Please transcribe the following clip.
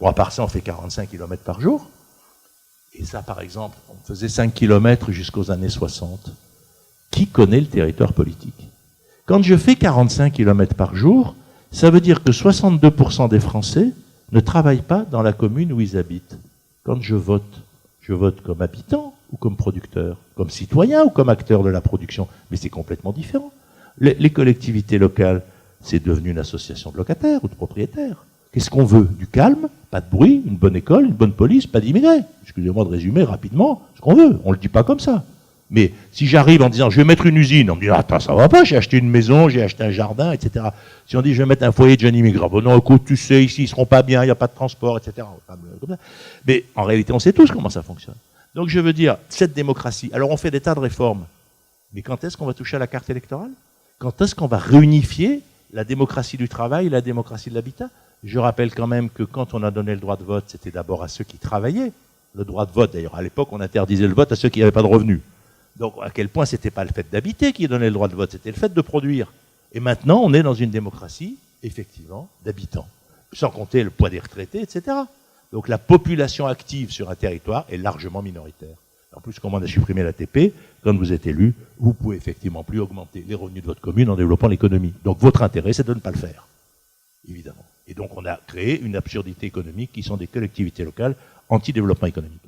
Bon, à part ça, on fait 45 km par jour. Et ça, par exemple, on faisait 5 km jusqu'aux années 60. Qui connaît le territoire politique? Quand je fais 45 km par jour, ça veut dire que 62% des Français ne travaillent pas dans la commune où ils habitent. Quand je vote comme habitant ou comme producteur, comme citoyen ou comme acteur de la production. Mais c'est complètement différent. Les collectivités locales, c'est devenu une association de locataires ou de propriétaires. Qu'est-ce qu'on veut? Du calme, pas de bruit, une bonne école, une bonne police, pas d'immigrés. Excusez-moi de résumer rapidement ce qu'on veut. On ne le dit pas comme ça. Mais si j'arrive en disant je vais mettre une usine, on me dit attends, ça va pas, j'ai acheté une maison, j'ai acheté un jardin, etc. Si on dit je vais mettre un foyer de jeunes immigrants, bon non, écoute, tu sais, ici ils seront pas bien, il n'y a pas de transport, etc. Mais en réalité, on sait tous comment ça fonctionne. Donc je veux dire, cette démocratie, alors on fait des tas de réformes, mais quand est-ce qu'on va toucher à la carte électorale? Quand est-ce qu'on va réunifier la démocratie du travail et la démocratie de l'habitat? Je rappelle quand même que quand on a donné le droit de vote, c'était d'abord à ceux qui travaillaient. Le droit de vote, d'ailleurs, à l'époque, on interdisait le vote à ceux qui n'avaient pas de revenus. Donc, à quel point c'était pas le fait d'habiter qui donnait le droit de vote, c'était le fait de produire. Et maintenant, on est dans une démocratie, effectivement, d'habitants. Sans compter le poids des retraités, etc. Donc, la population active sur un territoire est largement minoritaire. En plus, comme on a supprimé l'ATP, quand vous êtes élu, vous pouvez effectivement plus augmenter les revenus de votre commune en développant l'économie. Donc, votre intérêt, c'est de ne pas le faire. Évidemment. Et donc, on a créé une absurdité économique qui sont des collectivités locales anti-développement économique.